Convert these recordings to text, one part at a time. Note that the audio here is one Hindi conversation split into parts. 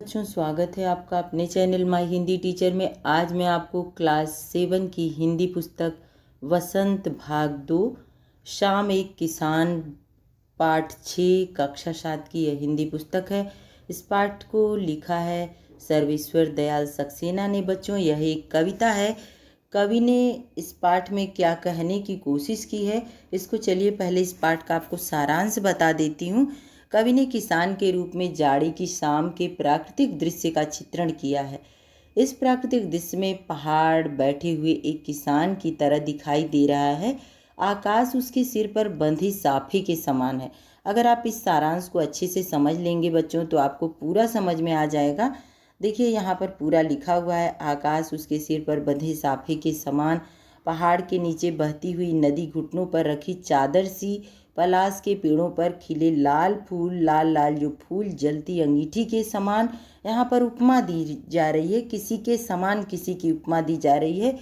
बच्चों, स्वागत है आपका अपने चैनल माय हिंदी टीचर में। आज मैं आपको क्लास 7 की हिंदी पुस्तक वसंत भाग 2 शाम एक किसान पाठ 6 कक्षा 7 की यह हिंदी पुस्तक है। इस पाठ को लिखा है सर्वेश्वर दयाल सक्सेना ने। बच्चों, यह एक कविता है। कवि ने इस पाठ में क्या कहने की कोशिश की है, इसको चलिए पहले इस पाठ का आपको सारांश बता देती हूँ। कवि ने किसान के रूप में जाड़े की शाम के प्राकृतिक दृश्य का चित्रण किया है। इस प्राकृतिक दृश्य में पहाड़ बैठे हुए एक किसान की तरह दिखाई दे रहा है। आकाश उसके सिर पर बंधी साफे के समान है। अगर आप इस सारांश को अच्छे से समझ लेंगे बच्चों, तो आपको पूरा समझ में आ जाएगा। देखिए, यहाँ पर पूरा लिखा हुआ है। आकाश उसके सिर पर बंधे साफे के समान, पहाड़ के नीचे बहती हुई नदी, घुटनों पर रखी चादर सी, पलाश के पेड़ों पर खिले लाल फूल, लाल लाल जो फूल जलती अंगीठी के समान। यहाँ पर उपमा दी जा रही है, किसी के समान किसी की उपमा दी जा रही है।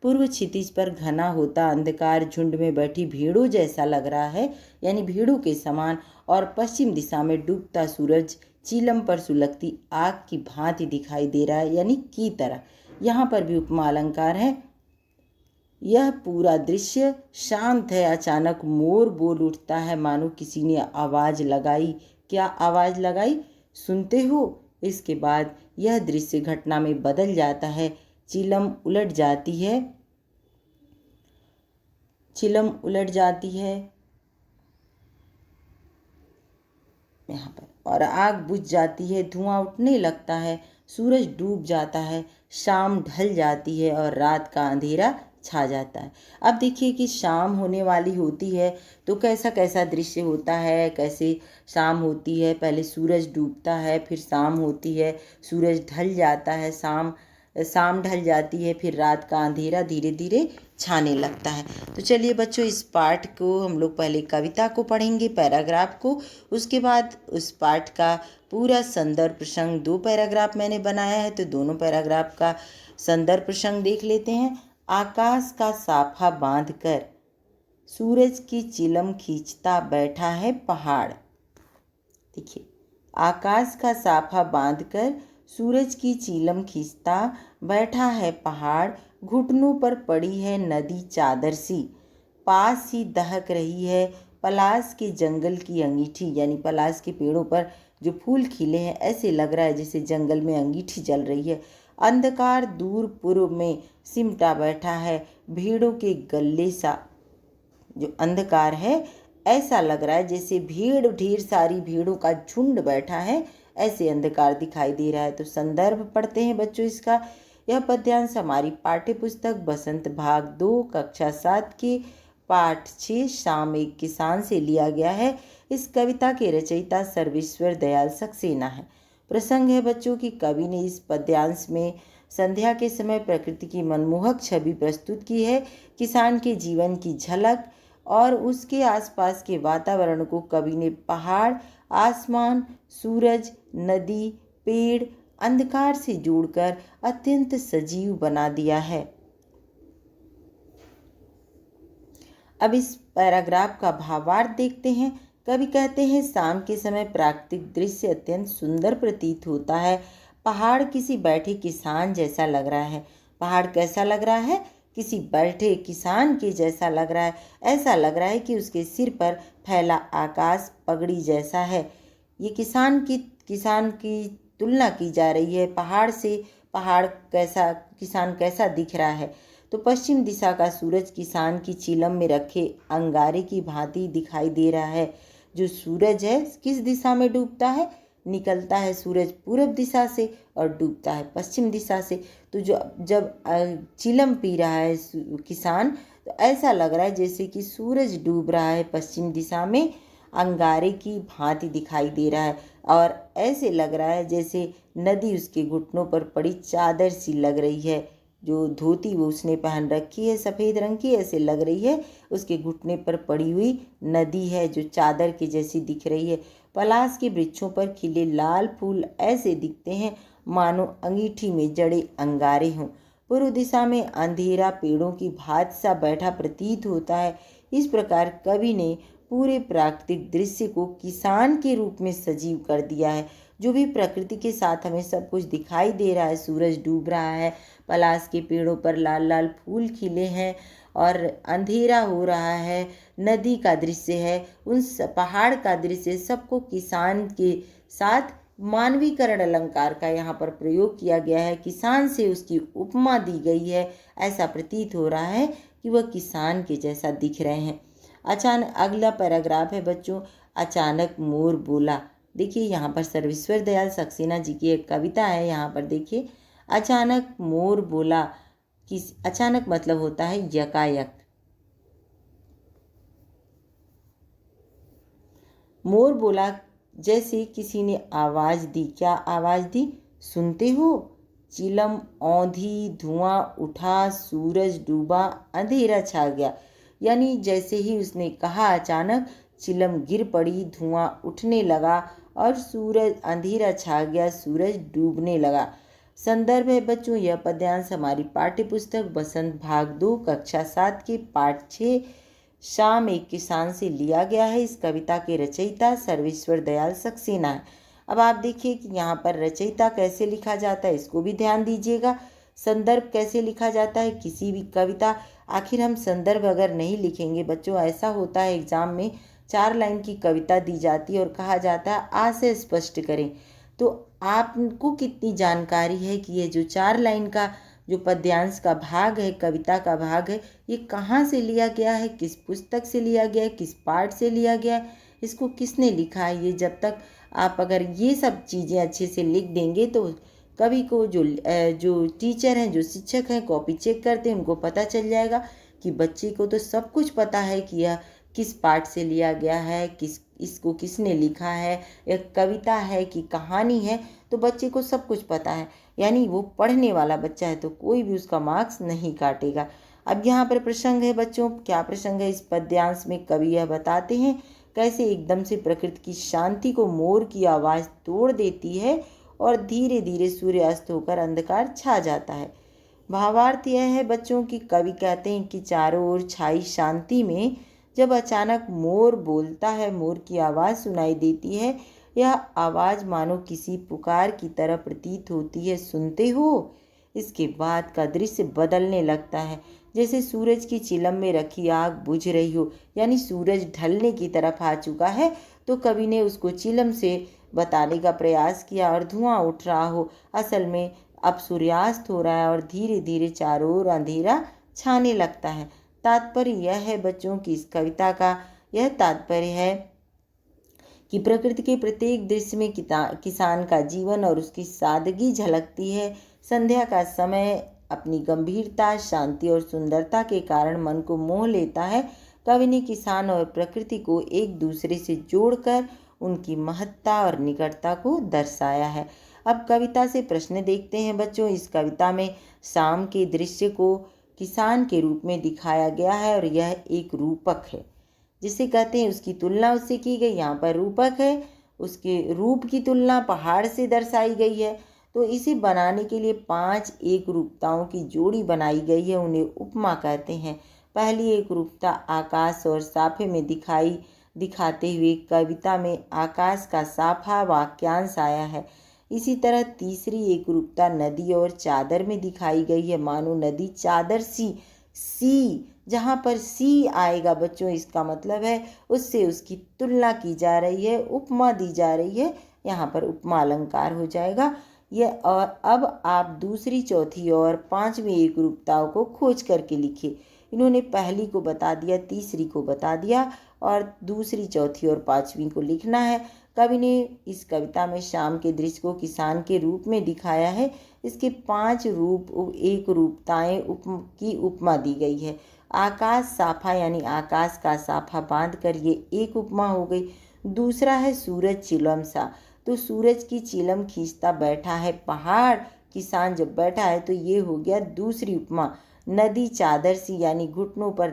पूर्व क्षितिज पर घना होता अंधकार झुंड में बैठी भीड़ों जैसा लग रहा है, यानी भीड़ों के समान। और पश्चिम दिशा में डूबता सूरज चीलम पर सुलगती आग की भांति दिखाई दे रहा है, यानी की तरह। यहाँ पर भी उपमा अलंकार है। यह पूरा दृश्य शांत है। अचानक मोर बोल उठता है, मानो किसी ने आवाज लगाई। क्या आवाज लगाई, सुनते हो? इसके बाद यह दृश्य घटना में बदल जाता है। चिलम उलट जाती है, चिलम उलट जाती है यहाँ पर, और आग बुझ जाती है, धुआं उठने लगता है, सूरज डूब जाता है, शाम ढल जाती है और रात का अंधेरा छा जाता है। अब देखिए कि शाम होने वाली होती है तो कैसा कैसा दृश्य होता है, कैसे शाम होती है। पहले सूरज डूबता है, फिर शाम होती है, सूरज ढल जाता है, शाम ढल जाती है, फिर रात का अंधेरा धीरे धीरे छाने लगता है। तो चलिए बच्चों, इस पाठ को हम लोग पहले कविता को पढ़ेंगे, पैराग्राफ को। उसके बाद उस पाठ का पूरा संदर्भ प्रसंग, 2 पैराग्राफ मैंने बनाया है, तो दोनों पैराग्राफ का संदर्भ प्रसंग देख लेते हैं। आकाश का साफा बांध कर सूरज की चिलम खींचता बैठा है पहाड़। देखिए, आकाश का साफा बांधकर सूरज की चीलम खींचता बैठा है पहाड़, घुटनों पर पड़ी है नदी चादर सी, पास ही दहक रही है पलाश के जंगल की अंगीठी, यानी पलाश के पेड़ों पर जो फूल खिले हैं, ऐसे लग रहा है जैसे जंगल में अंगीठी जल रही है। अंधकार दूर पूर्व में सिमटा बैठा है, भीड़ों के गले सा जो अंधकार है, ऐसा लग रहा है जैसे भीड़, ढेर सारी भीड़ों का झुंड बैठा है, ऐसे अंधकार दिखाई दे रहा है। तो संदर्भ पढ़ते हैं बच्चों इसका। यह पद्यांश हमारी पाठ्य पुस्तक बसंत भाग 2 कक्षा 7 के पाठ 6 शाम एक किसान से लिया गया है। इस कविता के रचयिता सर्वेश्वर दयाल सक्सेना है। प्रसंग है बच्चों कि कवि ने इस पद्यांश में संध्या के समय प्रकृति की मनमोहक छवि प्रस्तुत की है। किसान के जीवन की झलक और उसके आसपास के वातावरण को कवि ने पहाड़, आसमान, सूरज, नदी, पेड़, अंधकार से जोड़कर अत्यंत सजीव बना दिया है। अब इस पैराग्राफ का भावार्थ देखते हैं। कवि कहते हैं, शाम के समय प्राकृतिक दृश्य अत्यंत सुंदर प्रतीत होता है। पहाड़ किसी बैठे किसान जैसा लग रहा है। पहाड़ कैसा लग रहा है? किसी बैठे किसान के जैसा लग रहा है। ऐसा लग रहा है कि उसके सिर पर फैला आकाश पगड़ी जैसा है। ये किसान की तुलना की जा रही है पहाड़ से। पहाड़ कैसा, किसान कैसा दिख रहा है? तो पश्चिम दिशा का सूरज किसान की चीलम में रखे अंगारे की भांति दिखाई दे रहा है। जो सूरज है किस दिशा में डूबता है? निकलता है सूरज पूर्व दिशा से और डूबता है पश्चिम दिशा से। तो जब चिलम पी रहा है किसान, तो ऐसा लग रहा है जैसे कि सूरज डूब रहा है पश्चिम दिशा में, अंगारे की भांति दिखाई दे रहा है। और ऐसे लग रहा है जैसे नदी उसके घुटनों पर पड़ी चादर सी लग रही है। जो धोती वो उसने पहन रखी है सफ़ेद रंग की, ऐसे लग रही है उसके घुटने पर पड़ी हुई नदी है जो चादर के जैसी दिख रही है। पलाश के वृक्षों पर खिले लाल फूल ऐसे दिखते हैं मानो अंगीठी में जड़े अंगारे हों। पूर्व दिशा में अंधेरा पेड़ों की भात सा बैठा प्रतीत होता है। इस प्रकार कवि ने पूरे प्राकृतिक दृश्य को किसान के रूप में सजीव कर दिया है। जो भी प्रकृति के साथ हमें सब कुछ दिखाई दे रहा है, सूरज डूब रहा है, पलास के पेड़ों पर लाल लाल फूल खिले हैं और अंधेरा हो रहा है, नदी का दृश्य है, उन पहाड़ का दृश्य, सबको किसान के साथ मानवीकरण अलंकार का यहाँ पर प्रयोग किया गया है। किसान से उसकी उपमा दी गई है। ऐसा प्रतीत हो रहा है कि वह किसान के जैसा दिख रहे हैं। अचानक अगला पैराग्राफ है बच्चों, अचानक मोर बोला। देखिए यहाँ पर सर्वेश्वर दयाल सक्सेना जी की एक कविता है। यहाँ पर देखिए, अचानक मोर बोला। कि अचानक मतलब होता है यकायक। मोर बोला जैसे किसी ने आवाज दी। क्या आवाज दी? सुनते हो? चिलम औंधी, धुआं उठा, सूरज डूबा, अंधेरा छा गया। यानी जैसे ही उसने कहा अचानक चिलम गिर पड़ी, धुआं उठने लगा और सूरज अंधेरा छा गया, सूरज डूबने लगा। संदर्भ है बच्चों यह पद्यांश हमारी पाठ्य पुस्तक बसंत भाग 2 कक्षा 7 के पाठ 6 शाम एक किसान से लिया गया है। इस कविता के रचयिता सर्वेश्वर दयाल सक्सेना है। अब आप देखिए कि यहाँ पर रचयिता कैसे लिखा जाता है, इसको भी ध्यान दीजिएगा। संदर्भ कैसे लिखा जाता है किसी भी कविता, आखिर हम संदर्भ अगर नहीं लिखेंगे बच्चों, ऐसा होता है एग्जाम में 4 लाइन की कविता दी जाती है और कहा जाता है आ से स्पष्ट करें। तो आपको कितनी जानकारी है कि ये जो 4 लाइन का जो पद्यांश का भाग है, कविता का भाग है, ये कहाँ से लिया गया है, किस पुस्तक से लिया गया है, किस पाठ से लिया गया है, इसको किसने लिखा है। ये जब तक आप अगर ये सब चीज़ें अच्छे से लिख देंगे तो कभी को जो टीचर हैं, जो शिक्षक हैं, कॉपी चेक करते हैं, उनको पता चल जाएगा कि बच्चे को तो सब कुछ पता है कि यह किस पाठ से लिया गया है, इसको किसने लिखा है, एक कविता है कि कहानी है, तो बच्चे को सब कुछ पता है। यानी वो पढ़ने वाला बच्चा है तो कोई भी उसका मार्क्स नहीं काटेगा। अब यहाँ पर प्रसंग है बच्चों, क्या प्रसंग है इस पद्यांश में? कवि यह बताते हैं कैसे एकदम से प्रकृति की शांति को मोर की आवाज़ तोड़ देती है और धीरे धीरे सूर्यास्त होकर अंधकार छा जाता है। भावार्थ यह है बच्चों की कवि कहते हैं कि चारों ओर छाई शांति में जब अचानक मोर बोलता है, मोर की आवाज़ सुनाई देती है। यह आवाज़ मानो किसी पुकार की तरह प्रतीत होती है। सुनते हो? इसके बाद का दृश्य बदलने लगता है, जैसे सूरज की चिलम में रखी आग बुझ रही हो। यानी सूरज ढलने की तरफ आ चुका है तो कवि ने उसको चिलम से बताने का प्रयास किया और धुआं उठ रहा हो। असल में अब सूर्यास्त हो रहा है और धीरे धीरे चारों ओर अंधेरा छाने लगता है। तात्पर्य यह है बच्चों की इस कविता का यह तात्पर्य है कि प्रकृति के प्रत्येक दृश्य में किसान का जीवन और उसकी सादगी झलकती है। संध्या का समय अपनी गंभीरता, शांति और सुंदरता के कारण मन को मोह लेता है। कवि ने किसान और प्रकृति को एक दूसरे से जोड़कर उनकी महत्ता और निकटता को दर्शाया है। अब कविता से प्रश्न देखते हैं बच्चों। इस कविता में शाम के दृश्य को किसान के रूप में दिखाया गया है और यह एक रूपक है, जिसे कहते हैं उसकी तुलना उससे की गई। यहाँ पर रूपक है, उसके रूप की तुलना पहाड़ से दर्शाई गई है। तो इसे बनाने के लिए 5 एक रूपताओं की जोड़ी बनाई गई है, उन्हें उपमा कहते हैं। पहली एक रूपता आकाश और साफे में दिखाते हुए कविता में आकाश का साफा वाक्यांश आया है। इसी तरह तीसरी एक रूपता नदी और चादर में दिखाई गई है, मानो नदी चादर सी जहाँ पर सी आएगा बच्चों, इसका मतलब है उससे उसकी तुलना की जा रही है, उपमा दी जा रही है। यहाँ पर उपमा अलंकार हो जाएगा ये। और अब आप दूसरी, चौथी और 5वीं एक रूपताओं को खोज करके लिखिए। इन्होंने पहली को बता दिया, तीसरी को बता दिया और दूसरी, चौथी और 5वीं को लिखना है। कवि ने इस कविता में शाम के दृश्य को किसान के रूप में दिखाया है। इसके 5 रूप एक रूपताएं की उपमा दी गई है। आकाश साफा यानी आकाश का साफा बांध कर ये एक उपमा हो गई। दूसरा है सूरज चिलम सा, तो सूरज की चिलम खींचता बैठा है पहाड़, किसान जब बैठा है तो ये हो गया दूसरी उपमा। नदी चादर सी यानी घुटनों पर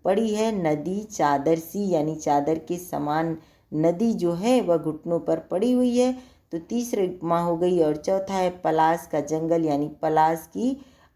पड़ी है, नदी चादर सी यानी चादर के समान नदी जो है वह घुटनों पर पड़ी हुई है, तो तीसरी उपमा हो गई। और चौथा है पलास का जंगल यानी पलास की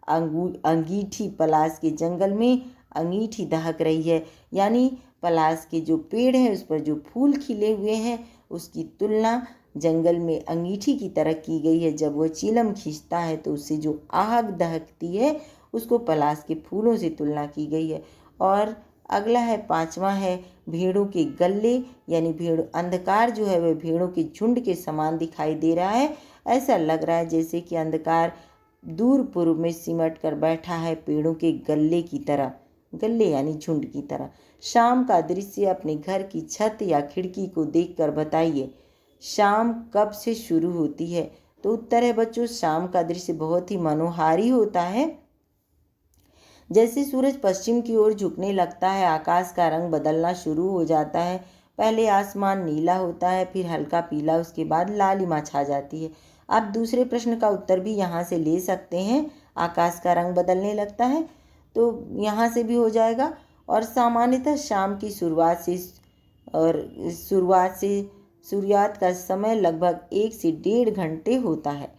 अंगीठी, पलास के जंगल में अंगीठी दहक रही है, यानी पलास के जो पेड़ हैं उस पर जो फूल खिले हुए हैं उसकी तुलना जंगल में अंगीठी की तरह की गई है। जब वह चीलम खींचता है तो उससे जो आग दहकती है उसको पलाश के फूलों से तुलना की गई है। और अगला है 5वां है भेड़ों के गल्ले, यानी भेड़ अंधकार जो है वह भेड़ों के झुंड के समान दिखाई दे रहा है। ऐसा लग रहा है जैसे कि अंधकार दूर पूर्व में सिमट कर बैठा है पेड़ों के गल्ले की तरह, गल्ले यानी झुंड की तरह। शाम का दृश्य अपने घर की छत या खिड़की को देखकर बताइए, शाम कब से शुरू होती है? तो उत्तर है बच्चों, शाम का दृश्य बहुत ही मनोहारी होता है। जैसे सूरज पश्चिम की ओर झुकने लगता है, आकाश का रंग बदलना शुरू हो जाता है। पहले आसमान नीला होता है, फिर हल्का पीला, उसके बाद लालिमा छा जाती है। आप दूसरे प्रश्न का उत्तर भी यहाँ से ले सकते हैं। आकाश का रंग बदलने लगता है तो यहाँ से भी हो जाएगा। और सामान्यतः शाम की शुरुआत से सूर्यास्त का समय लगभग 1 से 1.5 घंटे होता है।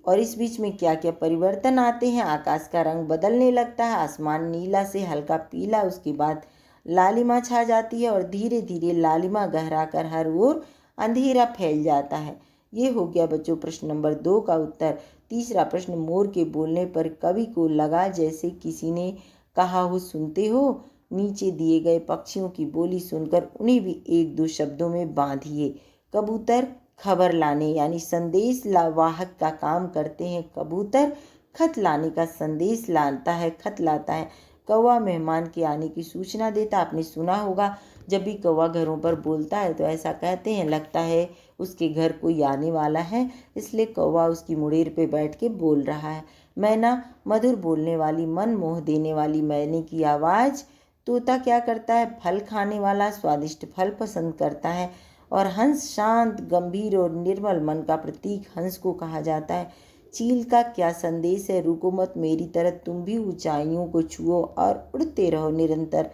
और इस बीच में क्या क्या परिवर्तन आते हैं? आकाश का रंग बदलने लगता है, आसमान नीला से हल्का पीला, उसके बाद लालिमा छा जाती है और धीरे धीरे लालिमा गहरा कर हर ओर अंधेरा फैल जाता है। ये हो गया बच्चों प्रश्न नंबर 2 का उत्तर। तीसरा प्रश्न, मोर के बोलने पर कवि को लगा जैसे किसी ने कहा हो, सुनते हो? नीचे दिए गए पक्षियों की बोली सुनकर उन्हें भी 1-2 शब्दों में बांधिए। कबूतर खबर लाने यानी संदेश वाहक का काम करते हैं। कबूतर खत लाने का संदेश लाता है, खत लाता है। कौवा मेहमान के आने की सूचना देता। आपने सुना होगा जब भी कौवा घरों पर बोलता है तो ऐसा कहते हैं, लगता है उसके घर कोई आने वाला है, इसलिए कौवा उसकी मुड़ेर पे बैठ के बोल रहा है। मैना मधुर बोलने वाली, मन मोह देने वाली मैने की आवाज़। तोता क्या करता है? फल खाने वाला, स्वादिष्ट फल पसंद करता है। और हंस शांत, गंभीर और निर्मल मन का प्रतीक हंस को कहा जाता है। चील का क्या संदेश है? रुको मत मेरी तरह, तुम भी ऊंचाइयों को छुओ और उड़ते रहो निरंतर।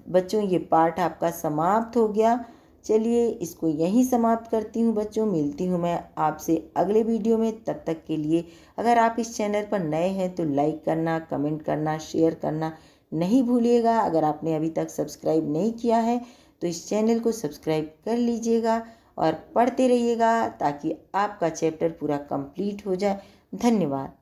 बच्चों ये पाठ आपका समाप्त हो गया। चलिए इसको यहीं समाप्त करती हूँ बच्चों। मिलती हूँ मैं आपसे अगले वीडियो में। तब तक के लिए अगर आप इस चैनल पर नए हैं तो लाइक करना, कमेंट करना, शेयर करना नहीं भूलिएगा। अगर आपने अभी तक सब्सक्राइब नहीं किया है तो इस चैनल को सब्सक्राइब कर लीजिएगा और पढ़ते रहिएगा ताकि आपका चैप्टर पूरा कंप्लीट हो जाए। धन्यवाद।